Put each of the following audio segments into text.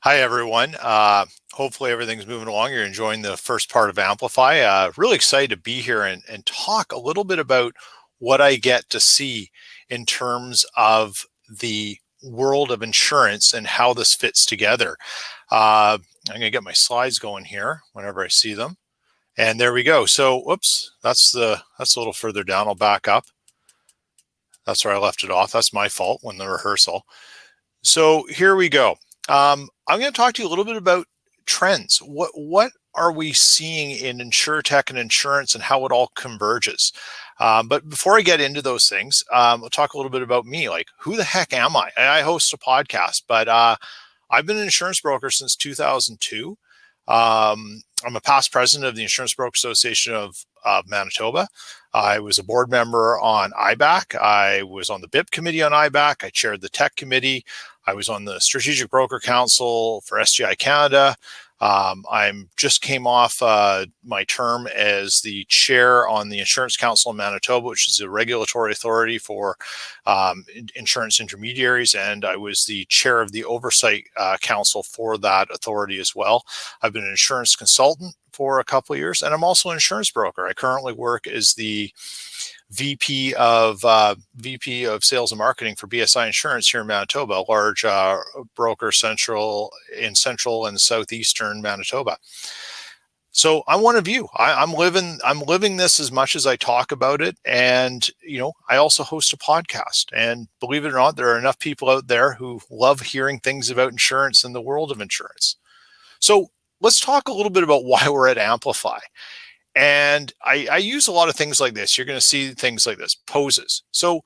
Hi, everyone. Hopefully everything's moving along. You're enjoying the first part of Amplify. Really excited to be here and talk a little bit about what I get to see in terms of the world of insurance and how this fits together. I'm going to get my slides going here whenever I see them. And there we go. So, whoops, that's a little further down. I'll back up. That's where I left it off. That's my fault when the rehearsal. So here we go. I'm going to talk to you a little bit about trends. What are we seeing in InsurTech and insurance and how it all converges? But before I get into those things, I'll talk a little bit about me. Like, who the heck am I? I host a podcast, but I've been an insurance broker since 2002. I'm a past president of the Insurance Broker Association of Manitoba. I was a board member on IBAC. I was on the BIP committee on IBAC. I chaired the tech committee. I was on the Strategic Broker Council for SGI Canada. I just came off my term as the chair on the Insurance Council in Manitoba, which is a regulatory authority for insurance intermediaries, and I was the chair of the Oversight Council for that authority as well. I've been an insurance consultant for a couple of years, and I'm also an insurance broker. I currently work as the VP of Sales and Marketing for BSI Insurance here in Manitoba, a large broker in central and southeastern Manitoba. So I'm one of you. I'm living this as much as I talk about it, and I also host a podcast. And believe it or not, there are enough people out there who love hearing things about insurance and the world of insurance. So let's talk a little bit about why we're at Amplify. And I use a lot of things like this. You're going to see things like this, poses. So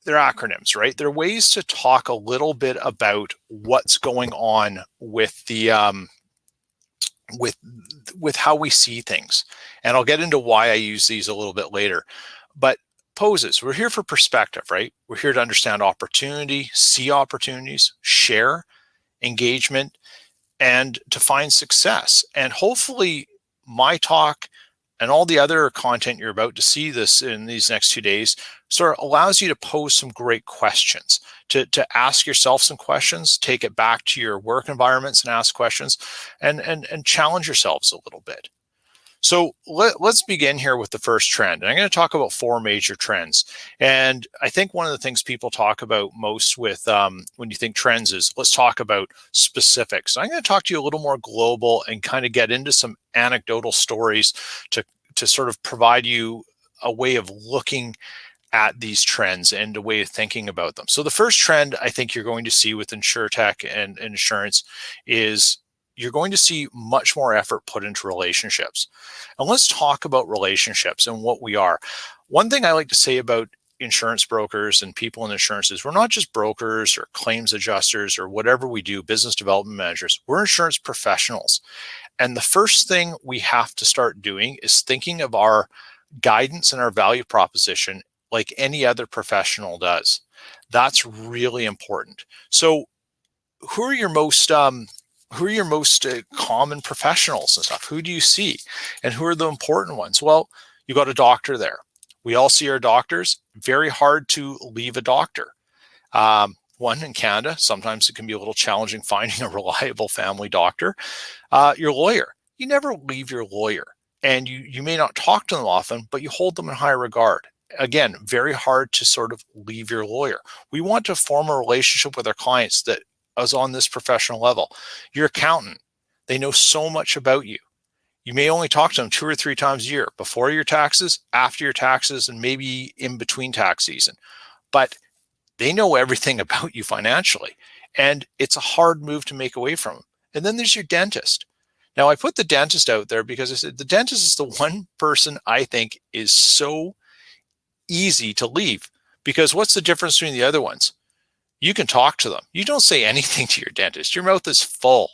they're acronyms, right? They're ways to talk a little bit about what's going on with the with how we see things. And I'll get into why I use these a little bit later. But poses, we're here for perspective, right? We're here to understand opportunity, see opportunities, share, engagement, and to find success. And hopefully my talk and all the other content you're about to see this in these next 2 days sort of allows you to pose some great questions, to ask yourself some questions, take it back to your work environments and ask questions, and challenge yourselves a little bit. So let's begin here with the first trend. And I'm going to talk about 4 major trends. And I think one of the things people talk about most with when you think trends is let's talk about specifics. I'm going to talk to you a little more global and kind of get into some anecdotal stories to sort of provide you a way of looking at these trends and a way of thinking about them. So the first trend I think you're going to see with InsurTech and insurance is you're going to see much more effort put into relationships. And let's talk about relationships and what we are. One thing I like to say about insurance brokers and people in insurance is we're not just brokers or claims adjusters or whatever we do, business development managers. We're insurance professionals. And the first thing we have to start doing is thinking of our guidance and our value proposition like any other professional does. That's really important. So who are your most common professionals and stuff? Who do you see? And who are the important ones? Well, you got a doctor there. We all see our doctors. Very hard to leave a doctor. One, in Canada, sometimes it can be a little challenging finding a reliable family doctor. Your lawyer. You never leave your lawyer. And you may not talk to them often, but you hold them in high regard. Again, very hard to sort of leave your lawyer. We want to form a relationship with our clients that is on this professional level. Your accountant, they know so much about you. You may only talk to them 2 or 3 times a year, before your taxes, after your taxes, and maybe in between tax season. But they know everything about you financially. And it's a hard move to make away from them. And then there's your dentist. Now, I put the dentist out there because I said the dentist is the one person I think is so easy to leave. Because what's the difference between the other ones? You can talk to them. You don't say anything to your dentist. Your mouth is full.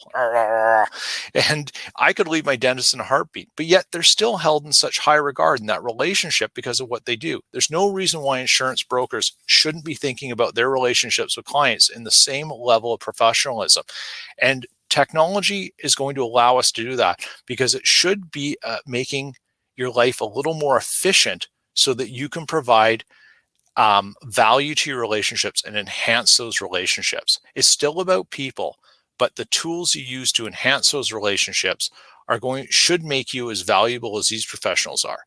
And I could leave my dentist in a heartbeat, but yet they're still held in such high regard in that relationship because of what they do. There's no reason why insurance brokers shouldn't be thinking about their relationships with clients in the same level of professionalism. And technology is going to allow us to do that because it should be making your life a little more efficient so that you can provide value to your relationships and enhance those relationships. It's still about people, but the tools you use to enhance those relationships should make you as valuable as these professionals are.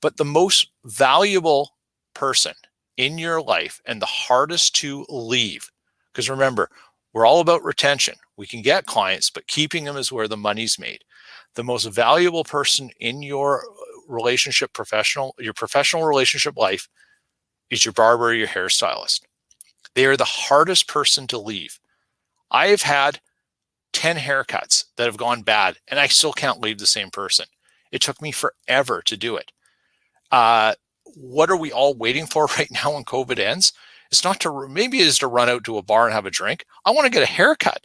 But the most valuable person in your life and the hardest to leave, because remember, we're all about retention. We can get clients, but keeping them is where the money's made. The most valuable person in your your professional relationship life is your barber or your hairstylist. They are the hardest person to leave. I have had 10 haircuts that have gone bad, and I still can't leave the same person. It took me forever to do it. What are we all waiting for right now when COVID ends? It's not maybe it is to run out to a bar and have a drink. I want to get a haircut.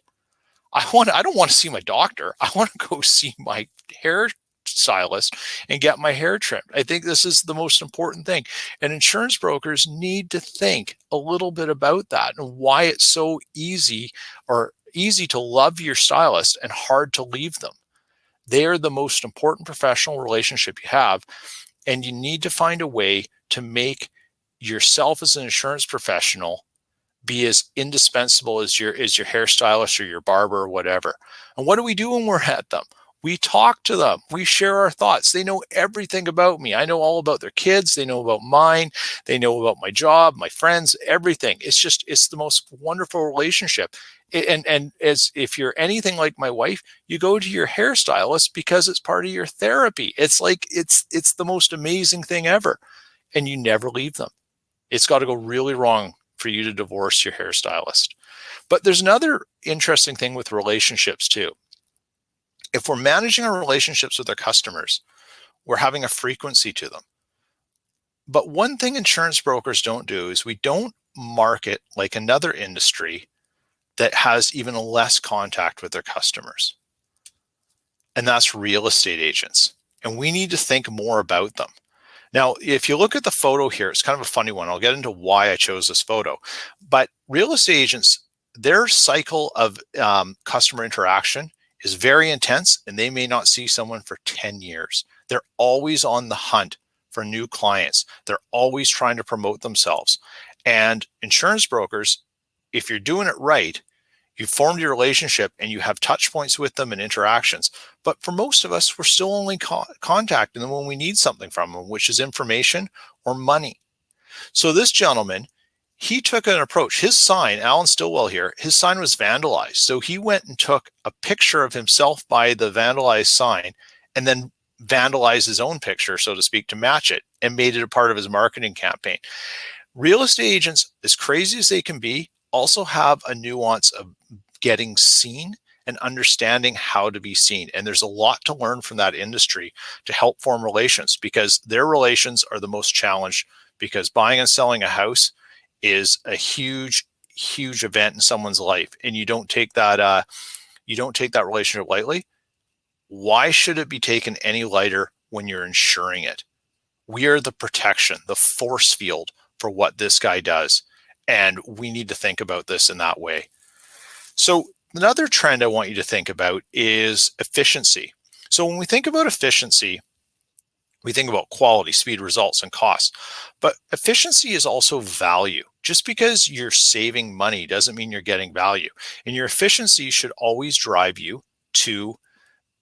I don't want to see my doctor. I want to go see my hairstylist and get my hair trimmed. I think this is the most important thing. And insurance brokers need to think a little bit about that and why it's so easy to love your stylist and hard to leave them. They are the most important professional relationship you have, and you need to find a way to make yourself as an insurance professional be as indispensable as your hairstylist or your barber or whatever. And what do we do when we're at them? We talk to them. We share our thoughts. They know everything about me. I know all about their kids. They know about mine. They know about my job, my friends, everything. It's the most wonderful relationship. And as if you're anything like my wife, you go to your hairstylist because it's part of your therapy. It's like it's the most amazing thing ever, and you never leave them. It's got to go really wrong for you to divorce your hairstylist. But there's another interesting thing with relationships too. If we're managing our relationships with our customers, we're having a frequency to them. But one thing insurance brokers don't do is we don't market like another industry that has even less contact with their customers. And that's real estate agents. And we need to think more about them. Now, if you look at the photo here, it's kind of a funny one. I'll get into why I chose this photo. But real estate agents, their cycle of customer interaction is very intense, and they may not see someone for 10 years. They're always on the hunt for new clients. They're always trying to promote themselves. And insurance brokers, if you're doing it right, you've formed your relationship and you have touch points with them and interactions. But for most of us, we're still only contacting them when we need something from them, which is information or money. So this gentleman, he took an approach. His sign, Alan Stillwell here, his sign was vandalized. So he went and took a picture of himself by the vandalized sign and then vandalized his own picture, so to speak, to match it and made it a part of his marketing campaign. Real estate agents, as crazy as they can be, also have a nuance of getting seen and understanding how to be seen. And there's a lot to learn from that industry to help form relations, because their relations are the most challenged, because buying and selling a house is a huge, huge event in someone's life. And you don't take that relationship lightly. Why should it be taken any lighter when you're insuring it? We are the protection, the force field for what this guy does. And we need to think about this in that way. So another trend I want you to think about is efficiency. So when we think about efficiency, we think about quality, speed, results, and costs. But efficiency is also value. Just because you're saving money doesn't mean you're getting value. And your efficiency should always drive you to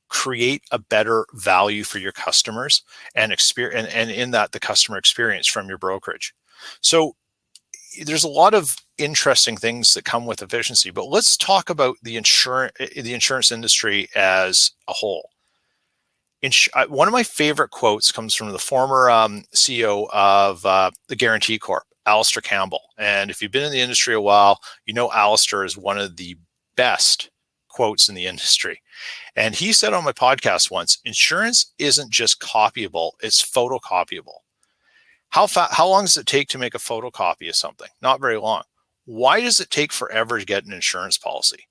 create a better value for your customers and in that the customer experience from your brokerage. So there's a lot of interesting things that come with efficiency, but let's talk about the insurance industry as a whole. One of my favorite quotes comes from the former CEO of the Guarantee Corp, Alistair Campbell. And if you've been in the industry a while, you know Alistair is one of the best quotes in the industry. And he said on my podcast once, insurance isn't just copyable, it's photocopiable. How long does it take to make a photocopy of something? Not very long. Why does it take forever to get an insurance policy?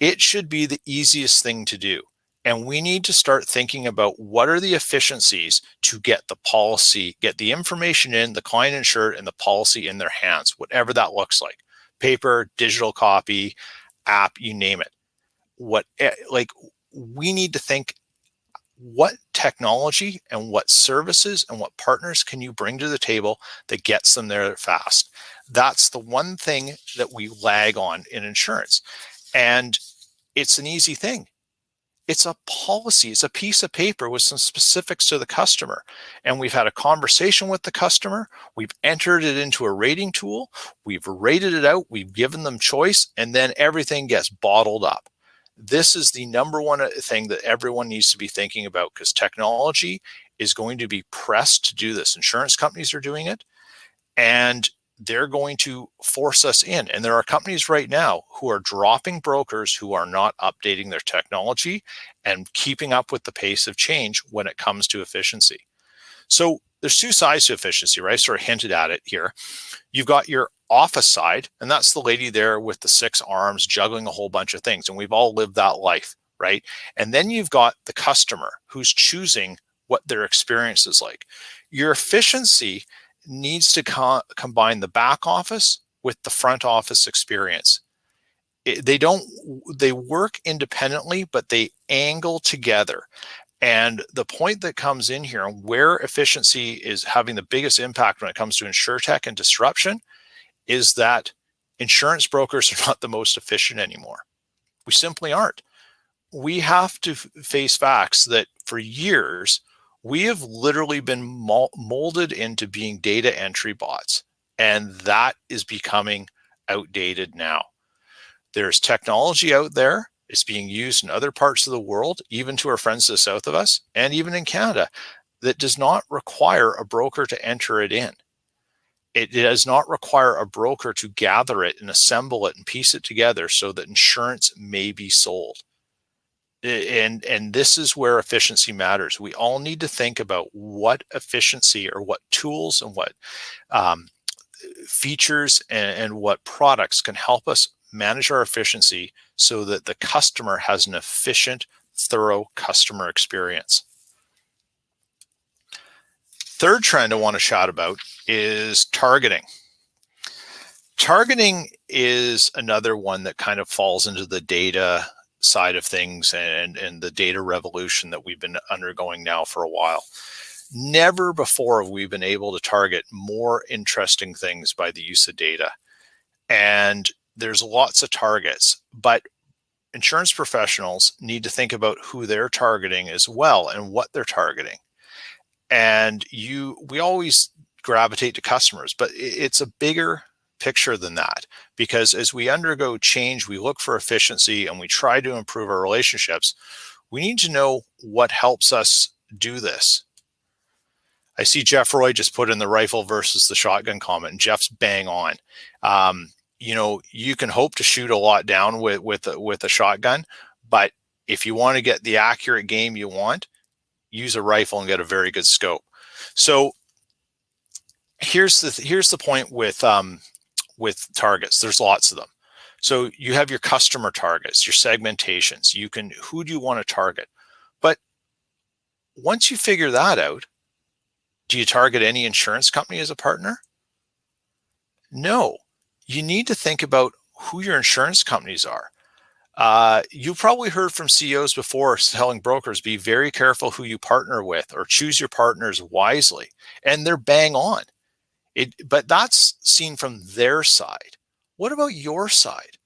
It should be the easiest thing to do. And we need to start thinking about what are the efficiencies to get the policy, get the information in, the client insured, and the policy in their hands, whatever that looks like. Paper, digital copy, app, you name it. We need to think, what technology and what services and what partners can you bring to the table that gets them there fast? That's the one thing that we lag on in insurance. And It's an easy thing. It's a policy. It's a piece of paper with some specifics to the customer. And we've had a conversation with the customer. We've entered it into a rating tool. We've rated it out. We've given them choice, and then everything gets bottled up. This is the number one thing that everyone needs to be thinking about, because technology is going to be pressed to do this. Insurance companies are doing it, and they're going to force us in. And there are companies right now who are dropping brokers who are not updating their technology and keeping up with the pace of change when it comes to efficiency. So there's two sides to efficiency, right? I sort of hinted at it here. You've got your office side, and that's the lady there with the 6 arms juggling a whole bunch of things. And we've all lived that life, right? And then you've got the customer who's choosing what their experience is like. Your efficiency needs to combine the back office with the front office experience. They work independently, but they angle together. And the point that comes in here, where efficiency is having the biggest impact when it comes to InsurTech and disruption, is that insurance brokers are not the most efficient anymore. We simply aren't. We have to face facts that for years, we have literally been molded into being data entry bots, and that is becoming outdated now. There's technology out there. It's being used in other parts of the world, even to our friends to the south of us, and even in Canada, that does not require a broker to enter it in. It does not require a broker to gather it and assemble it and piece it together so that insurance may be sold. And this is where efficiency matters. We all need to think about what efficiency, or what tools and what features and what products can help us manage our efficiency so that the customer has an efficient, thorough customer experience. Third trend I want to chat about is targeting. Targeting is another one that kind of falls into the data side of things and the data revolution that we've been undergoing now for a while. Never before have we been able to target more interesting things by the use of data. And there's lots of targets, but insurance professionals need to think about who they're targeting as well and what they're targeting. And we always gravitate to customers, but it's a bigger picture than that, because as we undergo change, we look for efficiency and we try to improve our relationships. We need to know what helps us do this. I see Jeff Roy just put in the rifle versus the shotgun comment, and Jeff's bang on. You can hope to shoot a lot down with a shotgun, but if you want to get the accurate game you want, use a rifle and get a very good scope. So here's the point with targets. There's lots of them. So you have your customer targets, your segmentations. Who do you want to target? But once you figure that out, do you target any insurance company as a partner? No. You need to think about who your insurance companies are. You probably heard from CEOs before telling brokers, be very careful who you partner with, or choose your partners wisely. And they're bang on. But that's seen from their side. What about your side?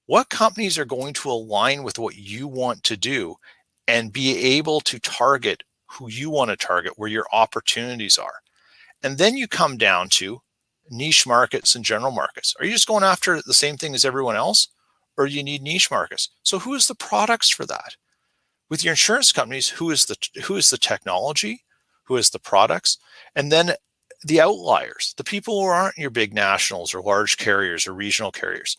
What companies are going to align with what you want to do and be able to target who you want to target, where your opportunities are? And then you come down to niche markets and general markets. Are you just going after the same thing as everyone else, or do you need niche markets? So who is the products for that? With your insurance companies, who is the technology? Who is the products? And then the outliers, the people who aren't your big nationals or large carriers or regional carriers.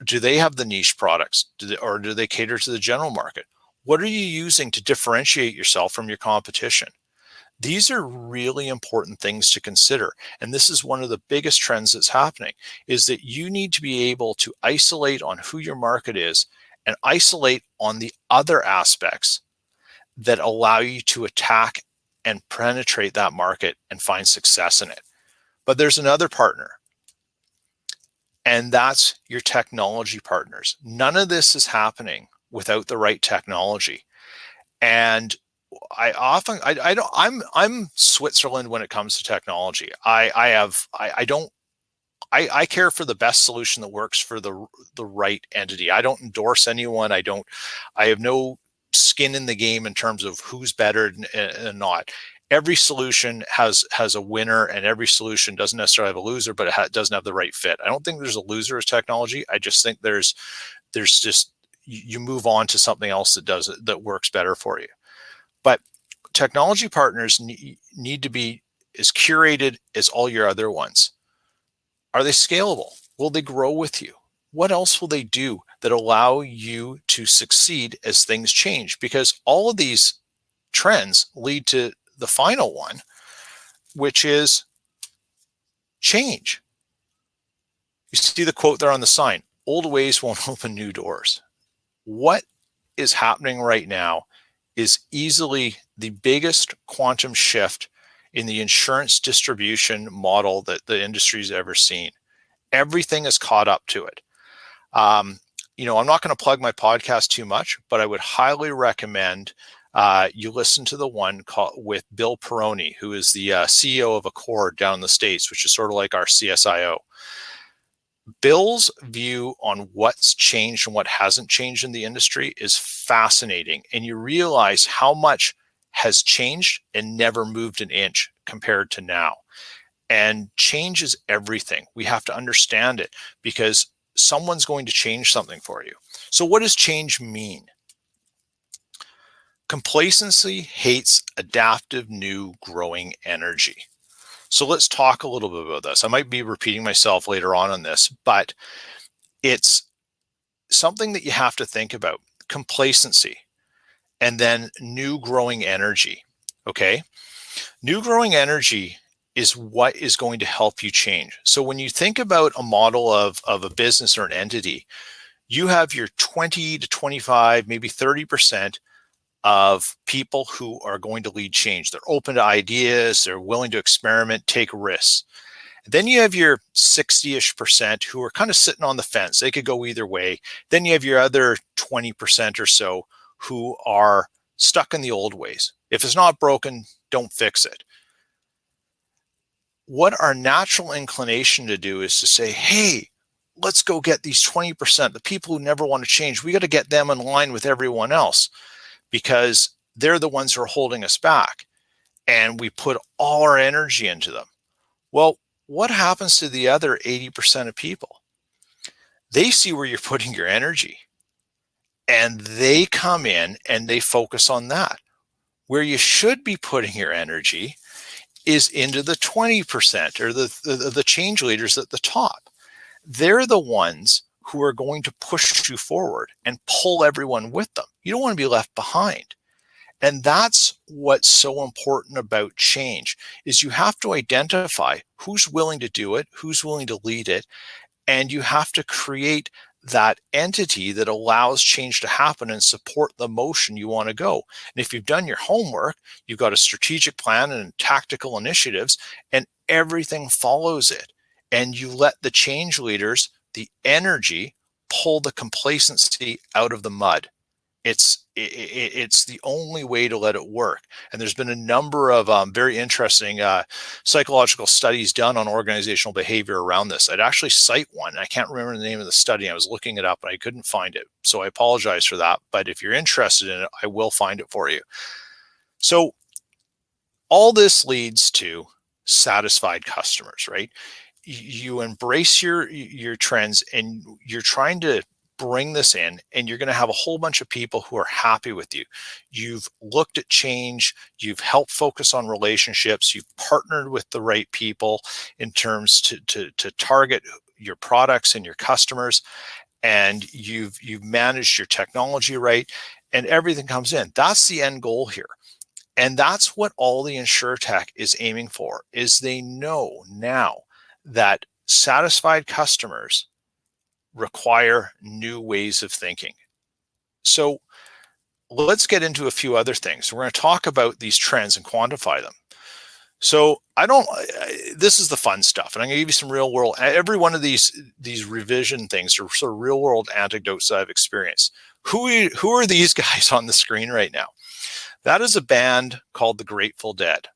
Do they have the niche products, or do they cater to the general market? What are you using to differentiate yourself from your competition? These are really important things to consider. And this is one of the biggest trends that's happening, is that you need to be able to isolate on who your market is and isolate on the other aspects that allow you to attack and penetrate that market and find success in it. But there's another partner, and that's your technology partners. None of this is happening without the right technology. And I'm Switzerland when it comes to technology. I I care for the best solution that works for the right entity. I don't endorse anyone. I have no skin in the game in terms of who's better and not. Every solution has a winner, and every solution doesn't necessarily have a loser, but it doesn't have the right fit. I don't think there's a loser as technology. I just think there's just, you move on to something else that works better for you. But technology partners need to be as curated as all your other ones. Are they scalable? Will they grow with you? What else will they do that allow you to succeed as things change? Because all of these trends lead to the final one, which is change. You see the quote there on the sign, old ways won't open new doors. What is happening right now is easily the biggest quantum shift in the insurance distribution model that the industry's ever seen. Everything is caught up to it. I'm not going to plug my podcast too much, but I would highly recommend you listen to the one with Bill Perrone, who is the CEO of Accord down in the States, which is sort of like our CSIO. Bill's view on what's changed and what hasn't changed in the industry is fascinating. And you realize how much has changed and never moved an inch compared to now. And change is everything. We have to understand it because someone's going to change something for you. So what does change mean? Complacency hates adaptive, new, growing energy. So let's talk a little bit about this. I might be repeating myself later on this, but it's something that you have to think about. Complacency and then new growing energy. Okay. New growing energy is what is going to help you change. So when you think about a model of a business or an entity, you have your 20 to 25, maybe 30% of people who are going to lead change. They're open to ideas, they're willing to experiment, take risks. And then you have your 60-ish% who are kind of sitting on the fence. They could go either way. Then you have your other 20% or so who are stuck in the old ways. If it's not broken, don't fix it. What our natural inclination to do is to say, hey, let's go get these 20%, the people who never want to change. We got to get them in line with everyone else because they're the ones who are holding us back. And we put all our energy into them. Well, what happens to the other 80% of people? They see where you're putting your energy and they come in and they focus on that. Where you should be putting your energy is into the 20% or the change leaders at the top. They're the ones who are going to push you forward and pull everyone with them. You don't want to be left behind. And that's what's so important about change is you have to identify who's willing to do it, who's willing to lead it, and you have to create that entity that allows change to happen and support the motion you want to go. And if you've done your homework, you've got a strategic plan and tactical initiatives, and everything follows it. And you let the change leaders, the energy, pull the complacency out of the mud. It's the only way to let it work. And there's been a number of very interesting psychological studies done on organizational behavior around this. I'd actually cite one. I can't remember the name of the study. I was looking it up and I couldn't find it. So I apologize for that. But if you're interested in it, I will find it for you. So all this leads to satisfied customers, right? You embrace your trends and you're trying to bring this in, and you're going to have a whole bunch of people who are happy with you. You've looked at change, you've helped focus on relationships, you've partnered with the right people in terms to target your products and your customers, and you've managed your technology right, and everything comes in. That's the end goal here. And that's what all the InsurTech is aiming for, is they know now that satisfied customers require new ways of thinking. So let's get into a few other things. We're going to talk about these trends and quantify them. So this is the fun stuff. And I'm going to give you some real world, every one of these revision things are sort of real world anecdotes that I've experienced. Who are these guys on the screen right now? That is a band called the Grateful Dead.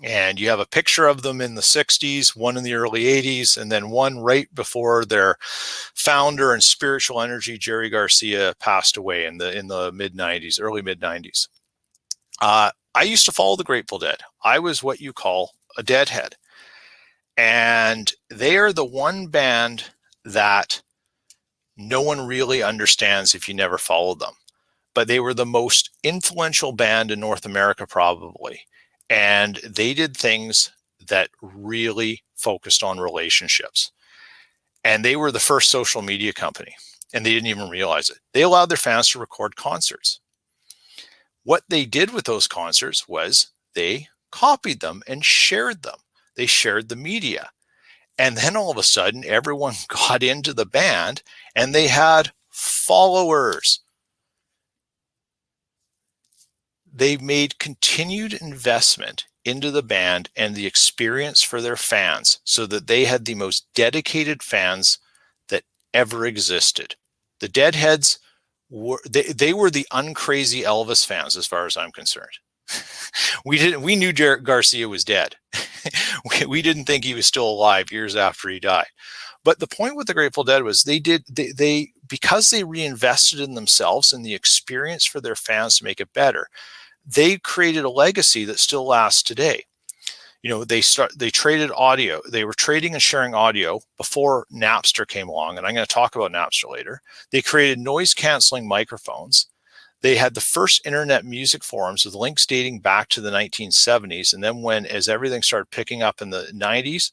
And you have a picture of them in the 60s, one in the early 80s, and then one right before their founder and spiritual energy, Jerry Garcia, passed away in the mid 90s, early mid 90s. I used to follow the Grateful Dead. I was what you call a deadhead. And they are the one band that no one really understands if you never followed them. But they were the most influential band in North America, probably. And they did things that really focused on relationships. And they were the first social media company, and they didn't even realize it. They allowed their fans to record concerts. What they did with those concerts was they copied them and shared them. They shared the media. And then all of a sudden, everyone got into the band and they had followers. They made continued investment into the band and the experience for their fans so that they had the most dedicated fans that ever existed. The Deadheads they were the uncrazy Elvis fans as far as I'm concerned. We knew Garcia was dead. We didn't think he was still alive years after he died. But the point with the Grateful Dead was they because they reinvested in themselves and the experience for their fans to make it better, they created a legacy that still lasts today. You know, they traded audio. They were trading and sharing audio before Napster came along, and I'm going to talk about Napster later. They created noise canceling microphones. They had the first internet music forums with links dating back to the 1970s. And then as everything started picking up in the 90s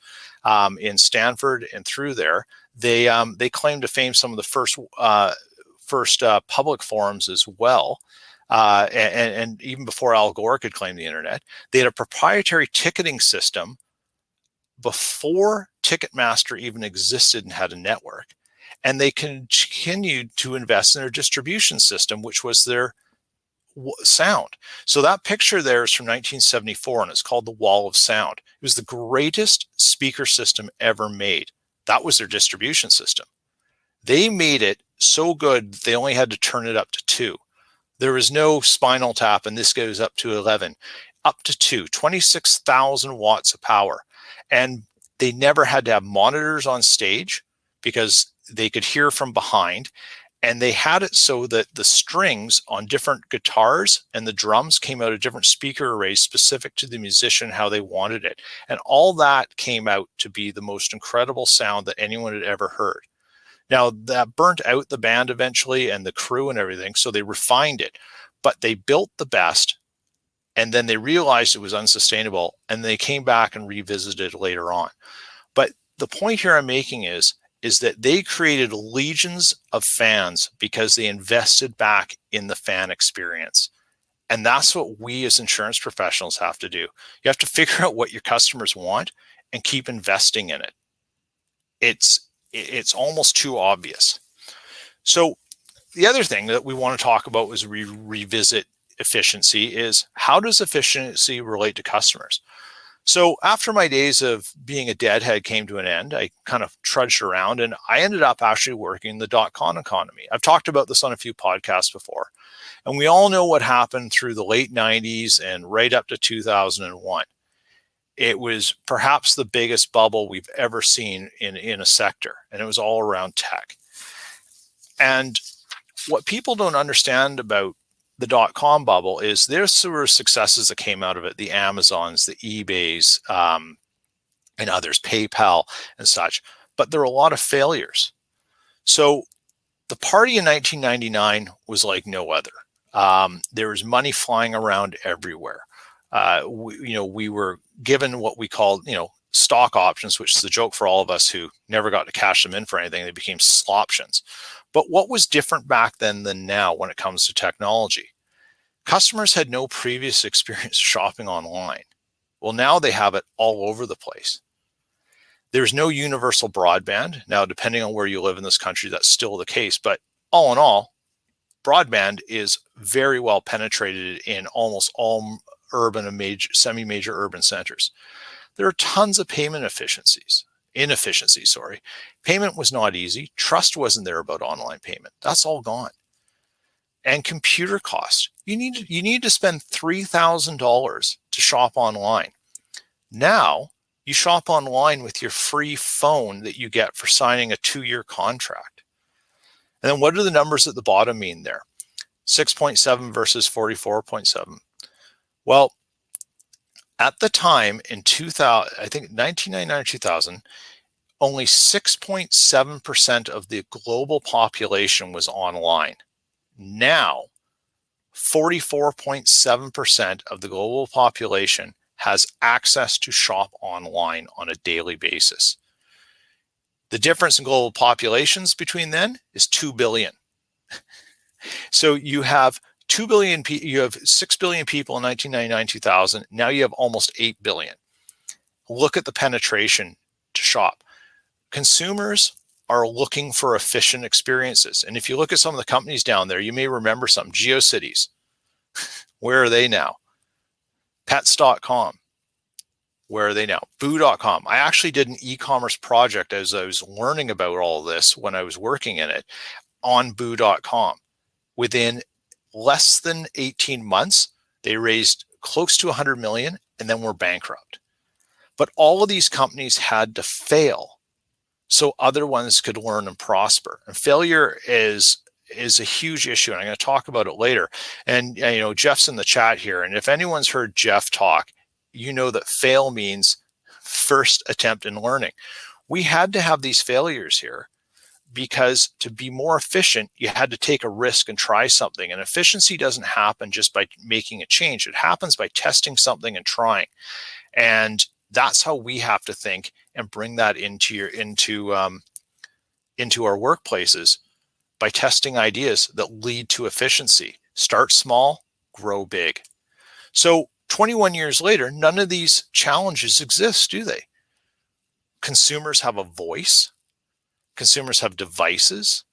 in Stanford and through there, they claimed to fame some of the first public forums as well. And even before Al Gore could claim the internet, they had a proprietary ticketing system before Ticketmaster even existed and had a network. And they continued to invest in their distribution system, which was their sound. So that picture there is from 1974, and it's called the Wall of Sound. It was the greatest speaker system ever made. That was their distribution system. They made it so good that they only had to turn it up to 2. There was no Spinal Tap, and this goes up to 11, up to 2, 26,000 watts of power. And they never had to have monitors on stage because they could hear from behind. And they had it so that the strings on different guitars and the drums came out of different speaker arrays specific to the musician, how they wanted it. And all that came out to be the most incredible sound that anyone had ever heard. Now, that burnt out the band eventually and the crew and everything, so they refined it. But they built the best, and then they realized it was unsustainable, and they came back and revisited it later on. But the point here I'm making is that they created legions of fans because they invested back in the fan experience. And that's what we as insurance professionals have to do. You have to figure out what your customers want and keep investing in it. It's almost too obvious. So the other thing that we want to talk about as we revisit efficiency is, how does efficiency relate to customers? So after my days of being a deadhead came to an end, I kind of trudged around and I ended up actually working the .com economy. I've talked about this on a few podcasts before, and we all know what happened through the late 90s and right up to 2001. It was perhaps the biggest bubble we've ever seen in a sector, and it was all around tech. And what people don't understand about the .com bubble is there's were successes that came out of it, the Amazons, the eBays, and others, PayPal and such, but there are a lot of failures. So the party in 1999 was like no other. There was money flying around everywhere. We were given what we called, stock options, which is the joke for all of us who never got to cash them in for anything. They became sloptions. But what was different back then than now when it comes to technology? Customers had no previous experience shopping online. Well, now they have it all over the place. There's no universal broadband. Now, depending on where you live in this country, that's still the case. But all in all, broadband is very well penetrated in almost all urban and semi-major urban centers. There are tons of payment inefficiencies. Payment was not easy. Trust wasn't there about online payment. That's all gone. And computer costs. You need to spend $3,000 to shop online. Now you shop online with your free phone that you get for signing a 2-year contract. And then what do the numbers at the bottom mean there? 6.7 versus 44.7. Well, at the time in 2000, I think 1999 or 2000, only 6.7% of the global population was online. Now, 44.7% of the global population has access to shop online on a daily basis. The difference in global populations between then is 2 billion. So you have 2 billion, you have 6 billion people in 1999, 2000. Now you have almost 8 billion. Look at the penetration to shop. Consumers are looking for efficient experiences. And if you look at some of the companies down there, you may remember some. GeoCities, where are they now? Pets.com, where are they now? Boo.com. I actually did an e-commerce project as I was learning about all this when I was working in it on Boo.com. Within less than 18 months, they raised close to 100 million and then were bankrupt. But all of these companies had to fail so other ones could learn and prosper. And failure is a huge issue, and I'm going to talk about it later. And Jeff's in the chat here, and if anyone's heard Jeff talk, you know that fail means first attempt in learning. We had to have these failures here because to be more efficient, you had to take a risk and try something. And efficiency doesn't happen just by making a change. It happens by testing something and trying. And that's how we have to think and bring that into our workplaces by testing ideas that lead to efficiency. Start small, grow big. So 21 years later, none of these challenges exist, do they? Consumers have a voice, consumers have devices,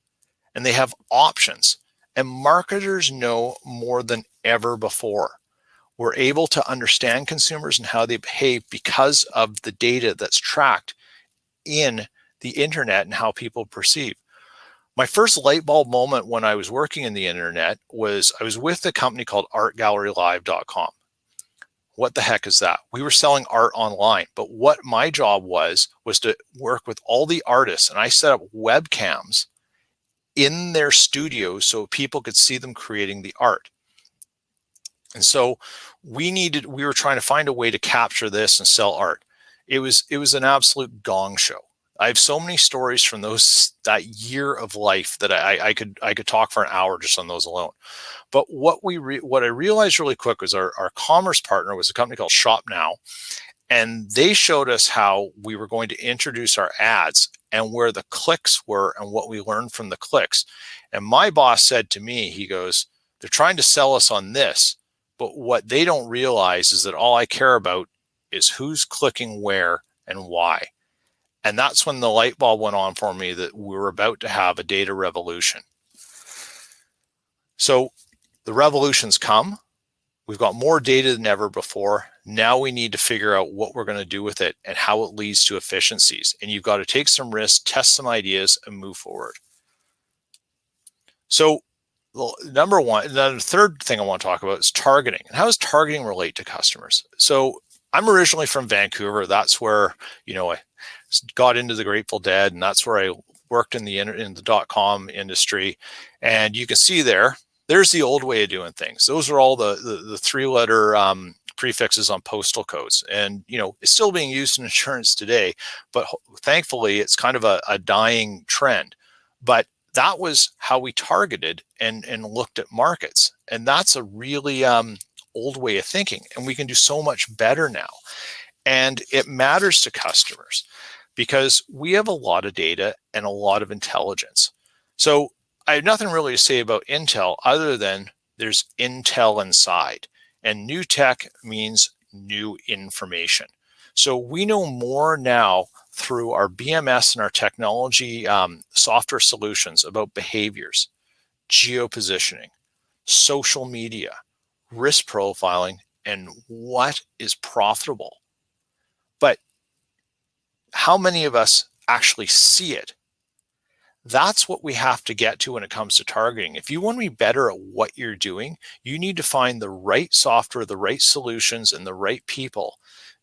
and they have options. And marketers know more than ever before. We're able to understand consumers and how they behave because of the data that's tracked in the internet and how people perceive. My first light bulb moment when I was working in the internet was I was with a company called artgallerylive.com. What the heck is that? We were selling art online, but what my job was to work with all the artists, and I set up webcams in their studios so people could see them creating the art. And so we were trying to find a way to capture this and sell art. It was an absolute gong show. I have so many stories from that year of life that I could talk for an hour just on those alone. But what I realized really quick was our commerce partner was a company called Shop Now, and they showed us how we were going to introduce our ads and where the clicks were and what we learned from the clicks. And my boss said to me, he goes, "They're trying to sell us on this, but what they don't realize is that all I care about is who's clicking where and why." And that's when the light bulb went on for me that we were about to have a data revolution. So the revolution's come. We've got more data than ever before. Now we need to figure out what we're going to do with it and how it leads to efficiencies. And you've got to take some risks, test some ideas, and move forward. So number one, the third thing I want to talk about is targeting. And how does targeting relate to customers? So I'm originally from Vancouver. That's where, I got into the Grateful Dead, and that's where I worked in the .com industry. And you can see there's the old way of doing things. Those are all the 3-letter prefixes on postal codes. And, it's still being used in insurance today, but thankfully it's kind of a dying trend. But that was how we targeted and looked at markets. And that's a really old way of thinking. And we can do so much better now. And it matters to customers because we have a lot of data and a lot of intelligence. So I have nothing really to say about Intel other than there's Intel inside. And new tech means new information. So we know more now through our BMS and our technology software solutions about behaviors, geopositioning, social media, risk profiling, and what is profitable. But how many of us actually see it? That's what we have to get to when it comes to targeting. If you want to be better at what you're doing, you need to find the right software, the right solutions, and the right people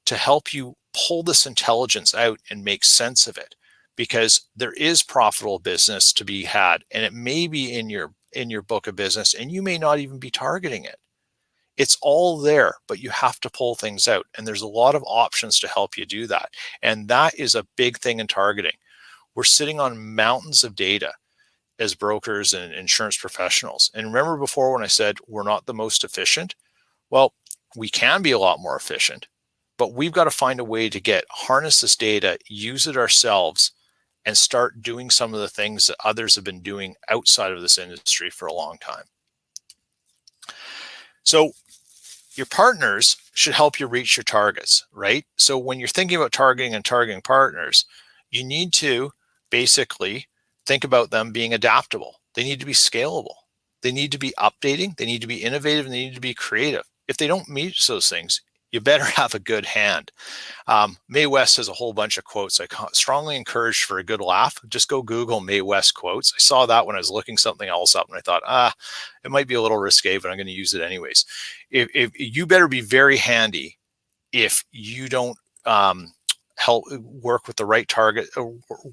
to help you pull this intelligence out and make sense of it, because there is profitable business to be had, and it may be in your book of business, and you may not even be targeting it. It's all there, but you have to pull things out, and there's a lot of options to help you do that. And that is a big thing in targeting. We're sitting on mountains of data as brokers and insurance professionals. And remember before when I said we're not the most efficient? Well, we can be a lot more efficient, but we've got to find a way to harness this data, use it ourselves, and start doing some of the things that others have been doing outside of this industry for a long time. So your partners should help you reach your targets, right? So when you're thinking about targeting partners, you need to basically think about them being adaptable. They need to be scalable. They need to be updating. They need to be innovative, and they need to be creative. If they don't meet those things, you better have a good hand. Mae West has a whole bunch of quotes. I strongly encourage for a good laugh. Just go Google Mae West quotes. I saw that when I was looking something else up, and I thought, it might be a little risque, but I'm going to use it anyways. If you better be very handy if you don't help work with the right target,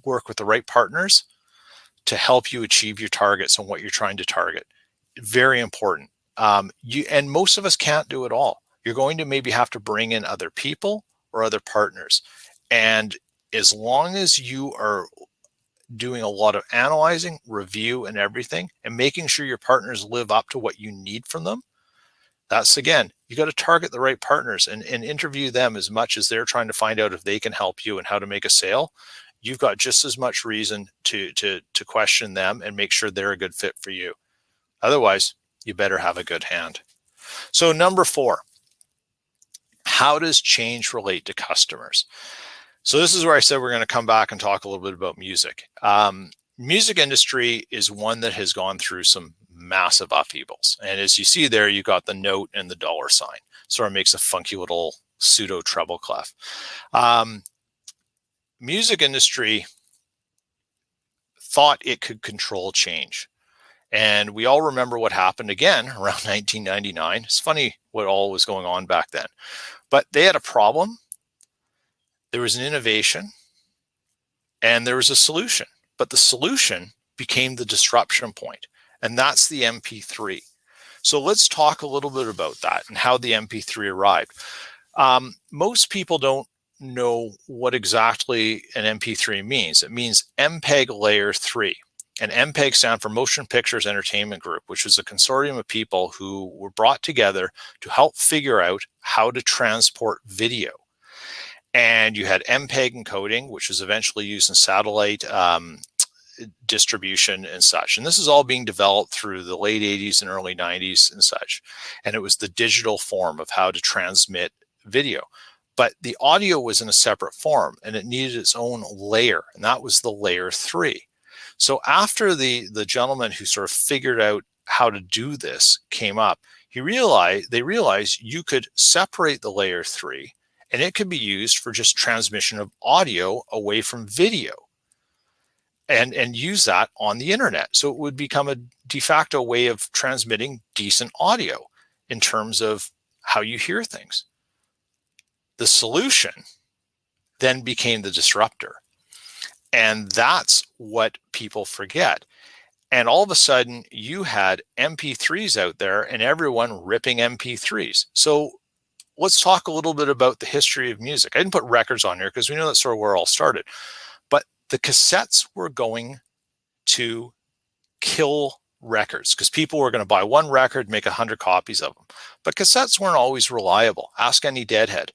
work with the right partners to help you achieve your targets and what you're trying to target. Very important. And most of us can't do it all. You're going to maybe have to bring in other people or other partners. And as long as you are doing a lot of analyzing, review, and everything, and making sure your partners live up to what you need from them, that's, again, you got to target the right partners and interview them as much as they're trying to find out if they can help you and how to make a sale. You've got just as much reason to question them and make sure they're a good fit for you. Otherwise, you better have a good hand. So number 4, how does change relate to customers? So this is where I said we're going to come back and talk a little bit about music. Music industry is one that has gone through some massive upheavals. And as you see there, you got the note and the dollar sign. Sort of makes a funky little pseudo treble clef. Music industry thought it could control change. And we all remember what happened again around 1999. It's funny what all was going on back then. But they had a problem, there was an innovation, and there was a solution. But the solution became the disruption point, and that's the MP3. So let's talk a little bit about that and how the MP3 arrived. Most people don't know what exactly an MP3 means. It means MPEG Layer 3. And MPEG stands for Motion Pictures Entertainment Group, which was a consortium of people who were brought together to help figure out how to transport video. And you had MPEG encoding, which was eventually used in satellite distribution and such. And this is all being developed through the late 80s and early 90s and such. And it was the digital form of how to transmit video. But the audio was in a separate form, and it needed its own layer, and that was the layer 3. So after the gentleman who sort of figured out how to do this came up, they realized you could separate the layer 3, and it could be used for just transmission of audio away from video, and use that on the internet. So it would become a de facto way of transmitting decent audio in terms of how you hear things. The solution then became the disruptor. And that's what people forget. And all of a sudden, you had MP3s out there and everyone ripping MP3s. So let's talk a little bit about the history of music. I didn't put records on here because we know that's sort of where it all started. But the cassettes were going to kill records because people were going to buy one record, make 100 copies of them. But cassettes weren't always reliable. Ask any deadhead.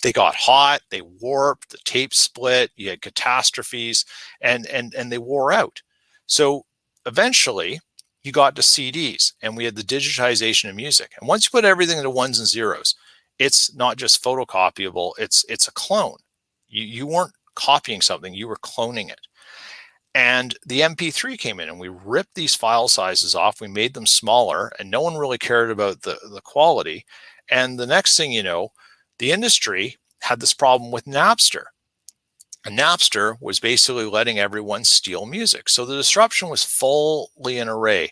They got hot, they warped, the tape split, you had catastrophes, and they wore out. So eventually you got to CDs, and we had the digitization of music. And once you put everything into ones and zeros, it's not just photocopyable, it's a clone. You weren't copying something, you were cloning it. And the MP3 came in, and we ripped these file sizes off, we made them smaller, and no one really cared about the quality. And the next thing you know, the industry had this problem with Napster. And Napster was basically letting everyone steal music. So the disruption was fully in array.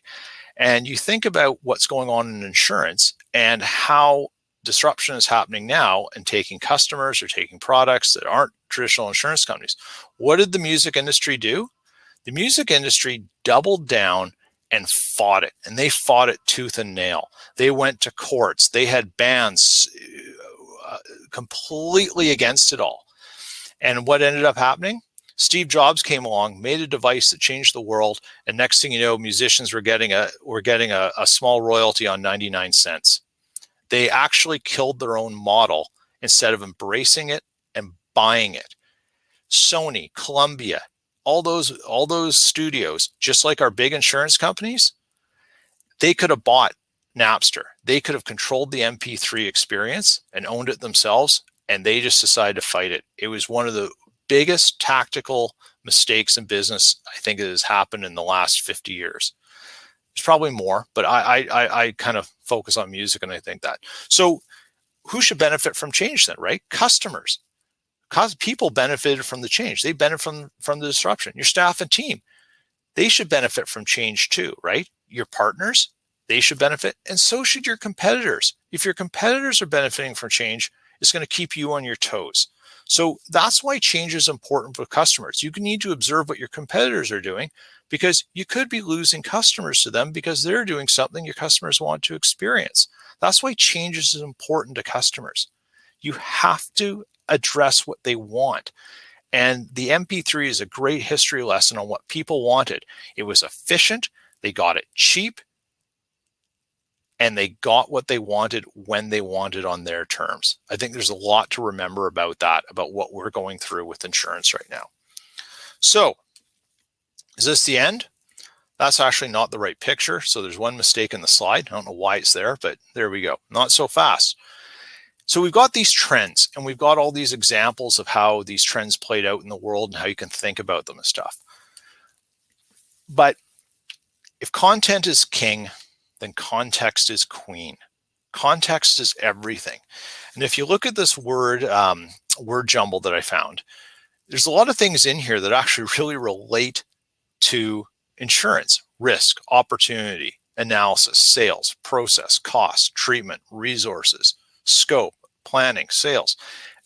And you think about what's going on in insurance and how disruption is happening now and taking customers or taking products that aren't traditional insurance companies. What did the music industry do? The music industry doubled down and fought it, and they fought it tooth and nail. They went to courts. They had bans completely against it all. And what ended up happening? Steve Jobs came along, made a device that changed the world, and next thing you know, musicians were getting a small royalty on 99 cents. They actually killed their own model instead of embracing it and buying it. Sony, Columbia, all those studios, just like our big insurance companies, they could have bought Napster. They could have controlled the MP3 experience and owned it themselves, and they just decided to fight it. It was one of the biggest tactical mistakes in business I think that has happened in the last 50 years. There's probably more, but I kind of focus on music, and I think that. So who should benefit from change then, right? Customers. People benefited from the change. They benefit from the disruption. Your staff and team, they should benefit from change too, right? Your partners, they should benefit, and so should your competitors. If your competitors are benefiting from change, it's going to keep you on your toes. So that's why change is important for customers. You need to observe what your competitors are doing, because you could be losing customers to them because they're doing something your customers want to experience. That's why change is important to customers. You have to address what they want. And the MP3 is a great history lesson on what people wanted. It was efficient, they got it cheap, and they got what they wanted when they wanted on their terms. I think there's a lot to remember about that, about what we're going through with insurance right now. So, is this the end? That's actually not the right picture. So there's one mistake in the slide. I don't know why it's there, but there we go. Not so fast. So we've got these trends, and we've got all these examples of how these trends played out in the world and how you can think about them and stuff. But if content is king, then context is queen. Context is everything. And if you look at this word jumble that I found, there's a lot of things in here that actually really relate to insurance: risk, opportunity, analysis, sales, process, cost, treatment, resources, scope, planning, sales.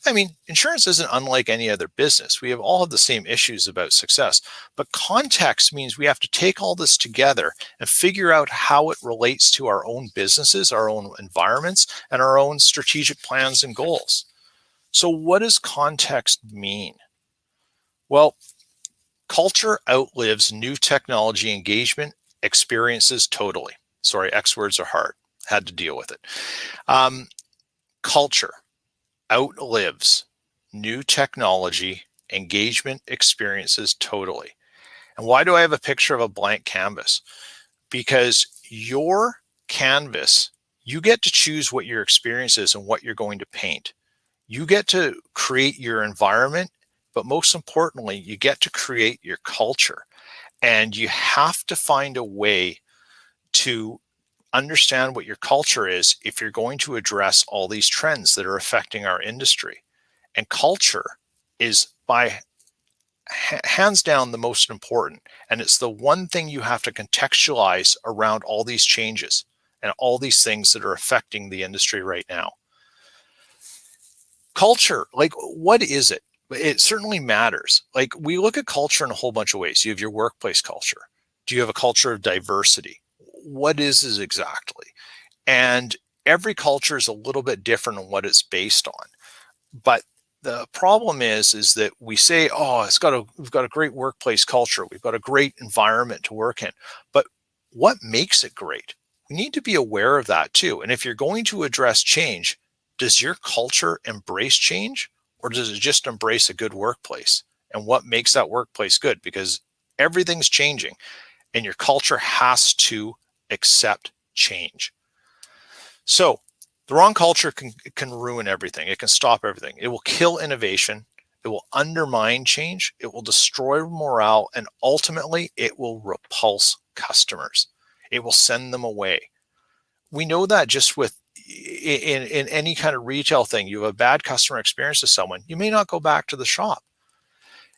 I mean, insurance isn't unlike any other business. We all have the same issues about success, but context means we have to take all this together and figure out how it relates to our own businesses, our own environments, and our own strategic plans and goals. So what does context mean? Well, culture outlives new technology engagement experiences totally. Sorry, X words are hard. Had to deal with it. Culture outlives new technology engagement experiences totally. And why do I have a picture of a blank canvas? Because your canvas, you get to choose what your experience is and what you're going to paint. You get to create your environment, but most importantly, you get to create your culture. And you have to find a way to understand what your culture is if you're going to address all these trends that are affecting our industry. And culture is by hands down the most important. And it's the one thing you have to contextualize around all these changes and all these things that are affecting the industry right now. Culture, like, what is it? It certainly matters. Like, we look at culture in a whole bunch of ways. You have your workplace culture. Do you have a culture of diversity? What is it exactly? And every culture is a little bit different on what it's based on. But the problem is that we say, oh, we've got a great workplace culture. We've got a great environment to work in. But what makes it great? We need to be aware of that too. And if you're going to address change, does your culture embrace change, or does it just embrace a good workplace? And what makes that workplace good? Because everything's changing, and your culture has to accept change. So the wrong culture can ruin everything. It can stop everything. It will kill innovation. It will undermine change. It will destroy morale. And ultimately, it will repulse customers. It will send them away. We know that just with in any kind of retail thing. You have a bad customer experience with someone, you may not go back to the shop.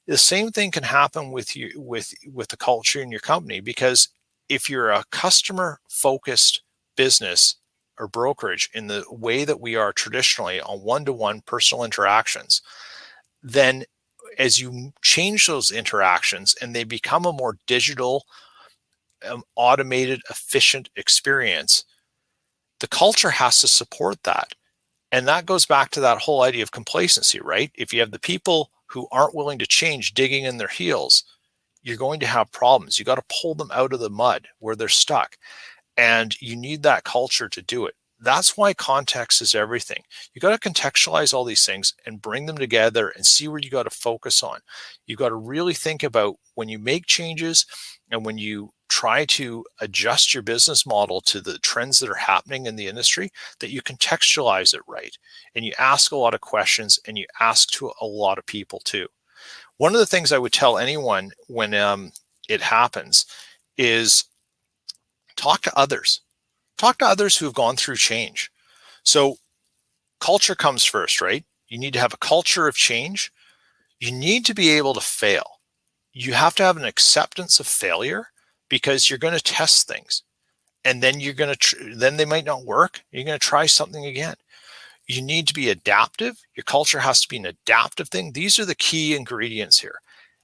The same thing can happen with you with the culture in your company, because if you're a customer focused business, or brokerage in the way that we are traditionally on one-to-one personal interactions, then as you change those interactions and they become a more digital, automated, efficient experience, the culture has to support that. And that goes back to that whole idea of complacency, right? If you have the people who aren't willing to change digging in their heels, you're going to have problems. You got to pull them out of the mud where they're stuck. And you need that culture to do it. That's why context is everything. You got to contextualize all these things and bring them together and see where you got to focus on. You got to really think about when you make changes and when you try to adjust your business model to the trends that are happening in the industry, that you contextualize it right. And you ask a lot of questions and you ask to a lot of people too. One of the things I would tell anyone when it happens is talk to others. Talk to others who have gone through change. So culture comes first, right? You need to have a culture of change. You need to be able to fail. You have to have an acceptance of failure because you're going to test things. And then you're going to, then they might not work. You're going to try something again. You need to be adaptive. Your culture has to be an adaptive thing. These are the key ingredients here.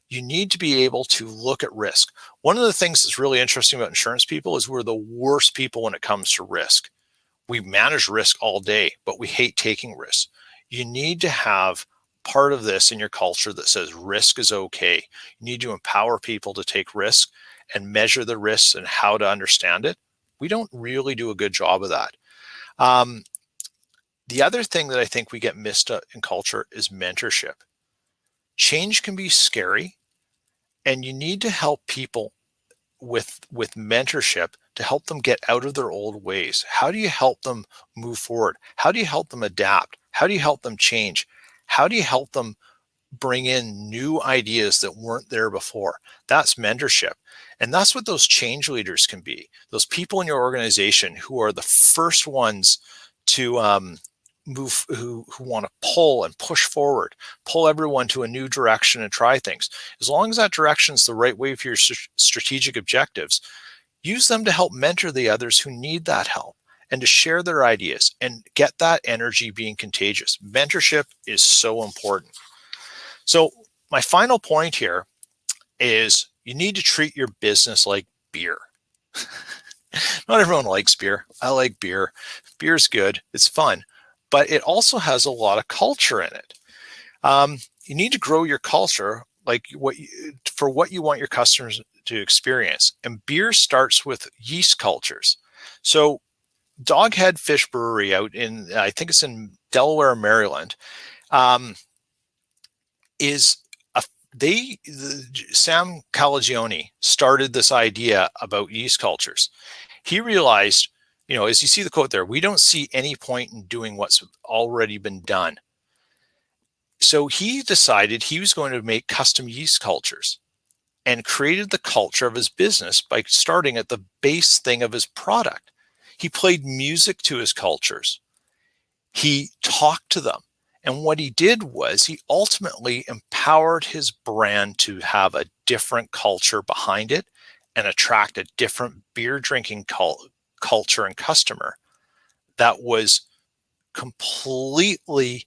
You need to be able to look at risk. One of the things that's really interesting about insurance people is we're the worst people when it comes to risk. We manage risk all day, but we hate taking risks. You need to have part of this in your culture that says risk is okay. You need to empower people to take risk and measure the risks and how to understand it. We don't really do a good job of that. The other thing that I think we get missed in culture is mentorship. Change can be scary. And you need to help people with mentorship to help them get out of their old ways. How do you help them move forward? How do you help them adapt? How do you help them change? How do you help them bring in new ideas that weren't there before? That's mentorship. And that's what those change leaders can be. Those people in your organization who are the first ones to move, who want to pull and push forward, pull everyone to a new direction and try things. As long as that direction is the right way for your strategic objectives, use them to help mentor the others who need that help and to share their ideas and get that energy being contagious. Mentorship is so important. So my final point here is you need to treat your business like beer. Not everyone likes beer. I like beer. Beer's good. It's fun. But it also has a lot of culture in it. You need to grow your culture like for what you want your customers to experience. And beer starts with yeast cultures. So Doghead Fish Brewery out in, I think it's in Delaware, Maryland, Sam Calagione started this idea about yeast cultures. He realized, as you see the quote there, we don't see any point in doing what's already been done. So he decided he was going to make custom yeast cultures and created the culture of his business by starting at the base thing of his product. He played music to his cultures. He talked to them. And what he did was he ultimately empowered his brand to have a different culture behind it and attract a different beer drinking culture and customer that was completely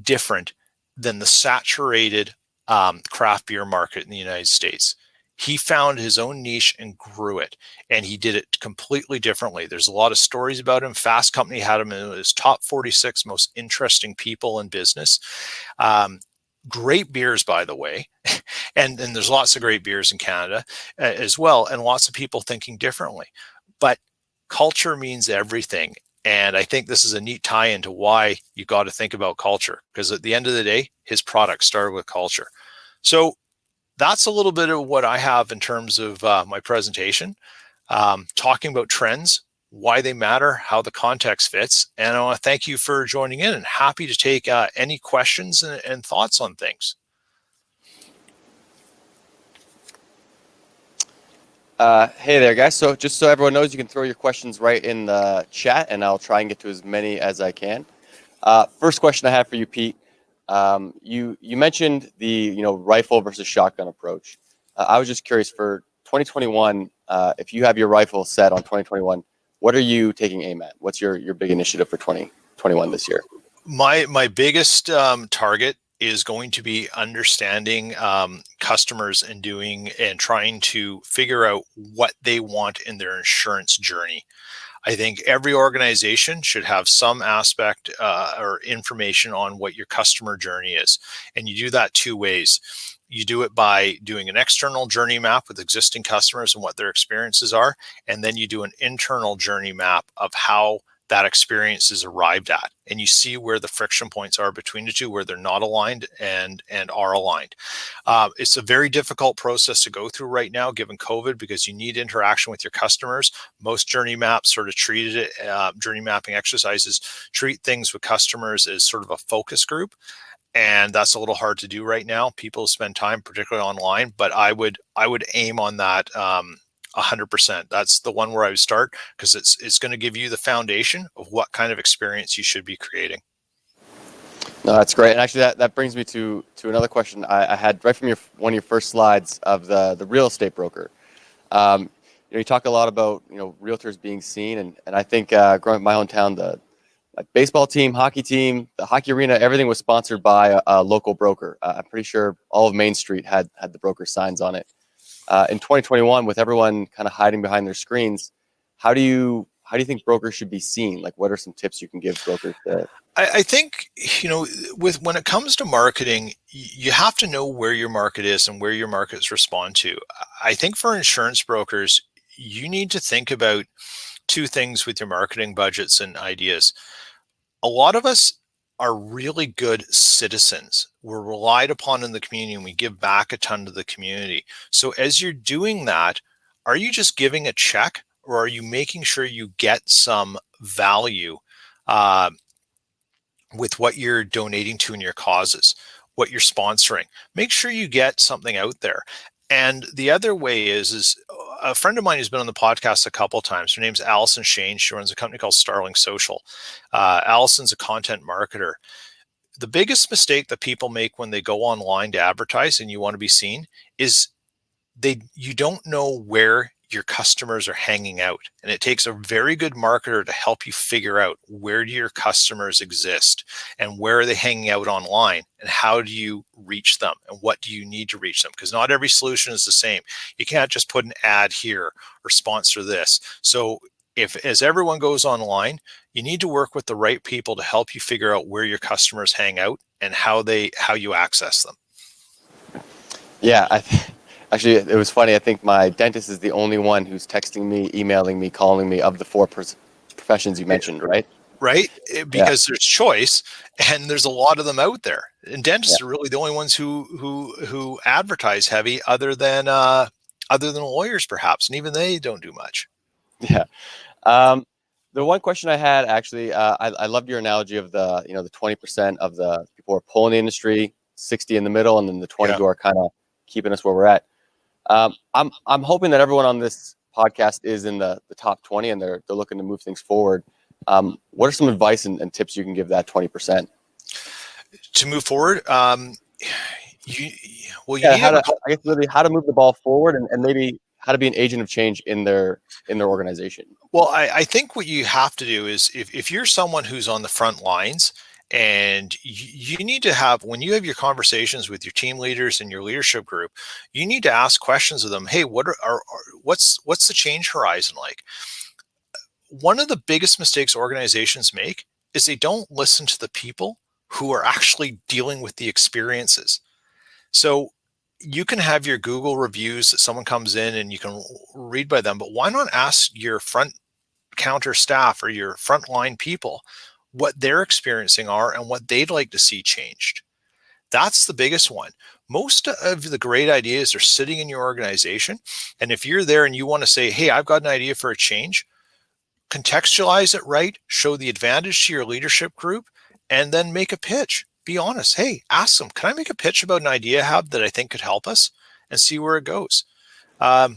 different than the saturated craft beer market in the United States. He found his own niche and grew it, and he did it completely differently. There's a lot of stories about him. Fast Company had him in his top 46 most interesting people in business. Great beers, by the way. and there's lots of great beers in Canada as well, and lots of people thinking differently. But culture means everything. And I think this is a neat tie into why you got to think about culture, because at the end of the day, his product started with culture. So that's a little bit of what I have in terms of my presentation, talking about trends, why they matter, how the context fits. And I want to thank you for joining in, and happy to take any questions and thoughts on things. Hey there, guys. So just so everyone knows, you can throw your questions right in the chat, and I'll try and get to as many as I can. First question I have for you, Pete. You mentioned the rifle versus shotgun approach. I was just curious for 2021, if you have your rifle set on 2021, What are you taking aim at? What's your big initiative for 2021 this year? My biggest target is going to be understanding customers and trying to figure out what they want in their insurance journey. I think every organization should have some aspect or information on what your customer journey is. And you do that two ways. You do it by doing an external journey map with existing customers and what their experiences are. And then you do an internal journey map of how that experience is arrived at, and you see where the friction points are between the two, where they're not aligned and are aligned. It's a very difficult process to go through right now given COVID, because you need interaction with your customers. Most journey maps sort of treated it, journey mapping exercises treat things with customers as sort of a focus group, and that's a little hard to do right now. People spend time particularly online, but I would aim on that 100%. That's the one where I would start, because it's going to give you the foundation of what kind of experience you should be creating. No, that's great. And actually, that brings me to another question I had right from one of your first slides of the real estate broker. You talk a lot about realtors being seen, and I think growing up in my hometown, the baseball team, hockey team, the hockey arena, everything was sponsored by a local broker. I'm pretty sure all of Main Street had the broker signs on it. In 2021, with everyone kind of hiding behind their screens, how do you think brokers should be seen? Like, what are some tips you can give brokers? I think, when it comes to marketing, you have to know where your market is and where your markets respond to. I think for insurance brokers, you need to think about two things with your marketing budgets and ideas. A lot of us are really good citizens. We're relied upon in the community, and we give back a ton to the community. So as you're doing that, are you just giving a check, or are you making sure you get some value with what you're donating to in your causes, what you're sponsoring? Make sure you get something out there. And the other way is a friend of mine who's been on the podcast a couple of times. Her name's Allison Shane. She runs a company called Starling Social. Allison's a content marketer. The biggest mistake that people make when they go online to advertise and you want to be seen is you don't know where your customers are hanging out. And it takes a very good marketer to help you figure out, where do your customers exist and where are they hanging out online, and how do you reach them and what do you need to reach them? Because not every solution is the same. You can't just put an ad here or sponsor this. So as everyone goes online, you need to work with the right people to help you figure out where your customers hang out and how you access them. Yeah, actually, it was funny. I think my dentist is the only one who's texting me, emailing me, calling me of the four professions you mentioned, right? Right? Because there's choice, and there's a lot of them out there. And dentists are really the only ones who advertise heavy, other than lawyers, perhaps, and even they don't do much. Yeah. The one question I had, actually, I loved your analogy of the 20% of the people who are pulling the industry, 60 in the middle, and then the 20 who are kind of keeping us where we're at. I'm hoping that everyone on this podcast is in the top 20, and they're looking to move things forward. What are some advice and tips you can give that 20% to move forward? How to move the ball forward, and maybe how to be an agent of change in their organization. Well, I think what you have to do is, if you're someone who's on the front lines, and you need to have, when you have your conversations with your team leaders and your leadership group, you need to ask questions of them. Hey, what's the change horizon like? One of the biggest mistakes organizations make is they don't listen to the people who are actually dealing with the experiences. So you can have your Google reviews that someone comes in and you can read by them, but why not ask your front counter staff or your frontline people what they're experiencing are and what they'd like to see changed? That's the biggest one. Most of the great ideas are sitting in your organization. And if you're there and you want to say, hey, I've got an idea for a change, contextualize it right, show the advantage to your leadership group, and then make a pitch. Be honest. Hey, ask them, can I make a pitch about an idea I have that I think could help us, and see where it goes? That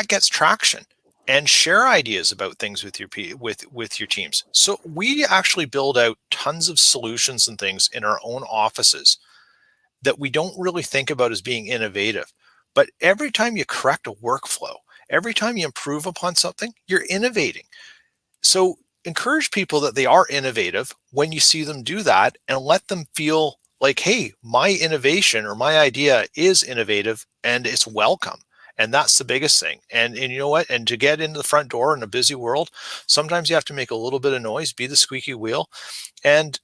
gets traction. And share ideas about things with your teams. So we actually build out tons of solutions and things in our own offices that we don't really think about as being innovative. But every time you correct a workflow, Every time you improve upon something, you're innovating. So encourage people that they are innovative when you see them do that, and let them feel like, hey, my innovation or my idea is innovative and it's welcome. And that's the biggest thing. And you know what? And to get into the front door in a busy world, sometimes you have to make a little bit of noise, be the squeaky wheel, and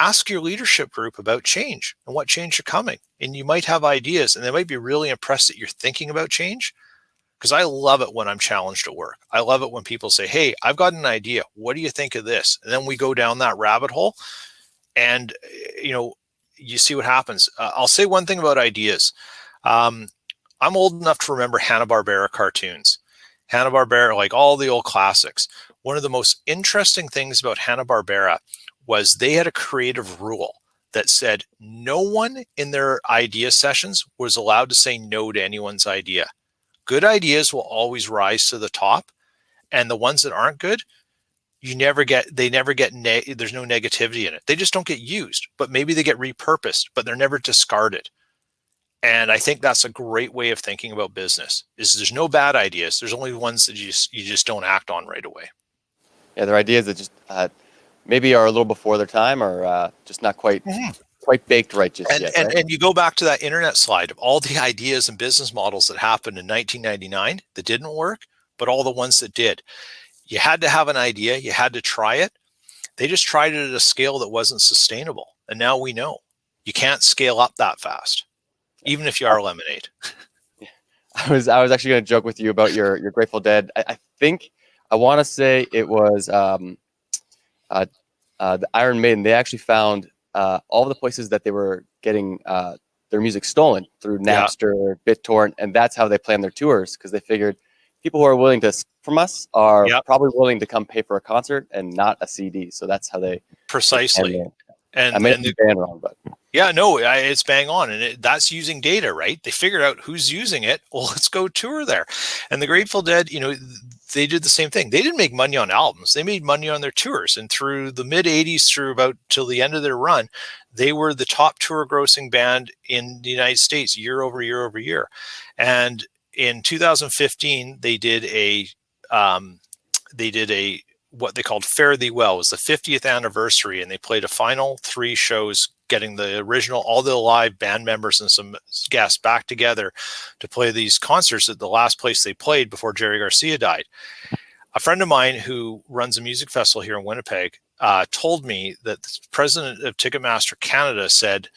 ask your leadership group about change and what change are coming. And you might have ideas, and they might be really impressed that you're thinking about change, because I love it when I'm challenged at work. I love it when people say, hey, I've got an idea. What do you think of this? And then we go down that rabbit hole, and, you see what happens. I'll say one thing about ideas. Um, I'm old enough to remember Hanna-Barbera cartoons. Hanna-Barbera, like all the old classics. One of the most interesting things about Hanna-Barbera was they had a creative rule that said no one in their idea sessions was allowed to say no to anyone's idea. Good ideas will always rise to the top, and the ones that aren't good, there's no negativity in it. They just don't get used, but maybe they get repurposed, but they're never discarded. And I think that's a great way of thinking about business. Is there's no bad ideas. There's only ones that you just don't act on right away. Yeah, they're ideas that just maybe are a little before their time, or just not quite baked right just yet. Right? And you go back to that internet slide of all the ideas and business models that happened in 1999 that didn't work, but all the ones that did. You had to have an idea. You had to try it. They just tried it at a scale that wasn't sustainable. And now we know you can't scale up that fast, even if you are lemonade. I was actually going to joke with you about your Grateful Dead. I think I want to say it was the Iron Maiden. They actually found all the places that they were getting their music stolen through Napster, BitTorrent, and that's how they planned their tours, because they figured people who are willing to from us are probably willing to come pay for a concert and not a CD. So that's how they precisely. And I may be banned wrong, but yeah, no, it's bang on, and that's using data, right? They figured out who's using it. Well, let's go tour there. And the Grateful Dead, they did the same thing. They didn't make money on albums; they made money on their tours. And through the mid '80s, through about till the end of their run, they were the top tour grossing band in the United States year over year over year. And in 2015, they did a what they called Fare Thee Well. It was the 50th anniversary, and they played a final 3 shows, getting the original, all the live band members and some guests back together to play these concerts at the last place they played before Jerry Garcia died. A friend of mine who runs a music festival here in Winnipeg told me that the president of Ticketmaster Canada said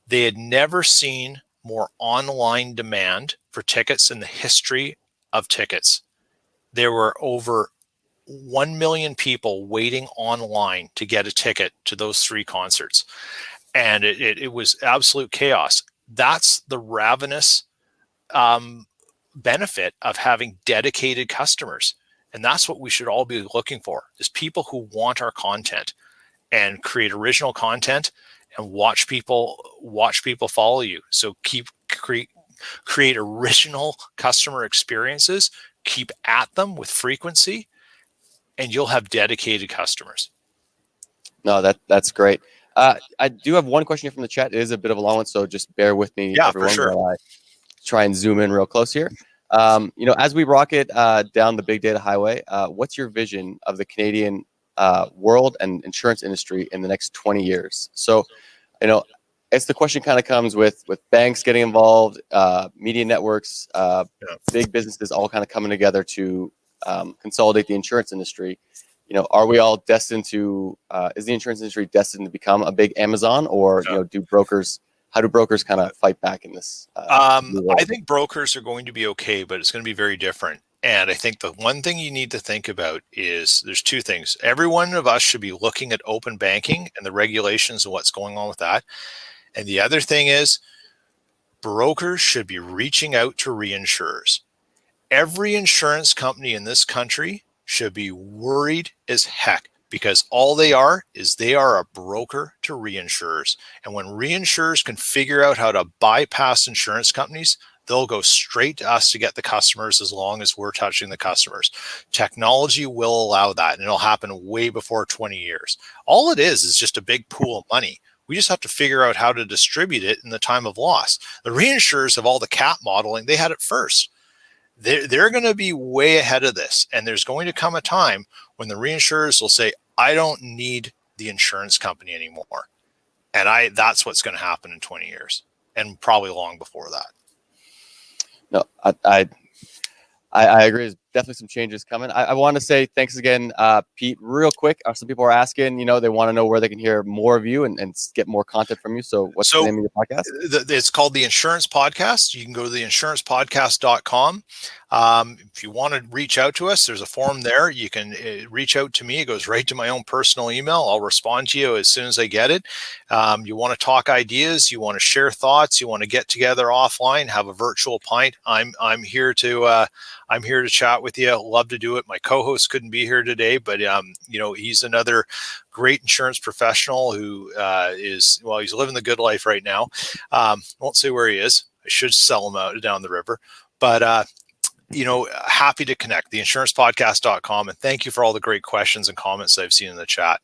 they had never seen more online demand for tickets in the history of tickets. There were over 1 million people waiting online to get a ticket to those 3 concerts. And it was absolute chaos. That's the ravenous benefit of having dedicated customers. And that's what we should all be looking for, is people who want our content and create original content and watch people follow you. So create original customer experiences, keep at them with frequency, and you'll have dedicated customers. No, that's great. I do have one question here from the chat. It is a bit of a long one, so just bear with me, everyone, for sure. while I try and zoom in real close here. As we rocket down the big data highway, what's your vision of the Canadian world and insurance industry in the next 20 years? So, it's the question kind of comes with banks getting involved, media networks, big businesses all kind of coming together to consolidate the insurance industry. Are we all destined to? Is the insurance industry destined to become a big Amazon, or how do brokers kind of fight back in this? I think brokers are going to be okay, but it's going to be very different. And I think the one thing you need to think about is there's 2 things. Every one of us should be looking at open banking and the regulations and what's going on with that. And the other thing is brokers should be reaching out to reinsurers. Every insurance company in this country should be worried as heck, because all they are a broker to reinsurers. And when reinsurers can figure out how to bypass insurance companies, they'll go straight to us to get the customers, as long as we're touching the customers. Technology will allow that, and it'll happen way before 20 years. All it is just a big pool of money. We just have to figure out how to distribute it in the time of loss. The reinsurers have all the cat modeling. They had it first. they're going to be way ahead of this. And there's going to come a time when the reinsurers will say, I don't need the insurance company anymore. And that's what's going to happen in 20 years and probably long before that. No, I agree. There's definitely some changes coming. I want to say thanks again, Pete, real quick. Some people are asking, they want to know where they can hear more of you and get more content from you. So what's the name of your podcast? It's called The Insurance Podcast. You can go to theinsurancepodcast.com. If you want to reach out to us, there's a form there. You can reach out to me. It goes right to my own personal email. I'll respond to you as soon as I get it. You want to talk ideas, you want to share thoughts, you want to get together offline, have a virtual pint. I'm here to chat with you. Love to do it. My co-host couldn't be here today, but he's another great insurance professional who he's living the good life right now. Won't say where he is. I should sell him out down the river, but happy to connect. Theinsurancepodcast.com, and thank you for all the great questions and comments I've seen in the chat.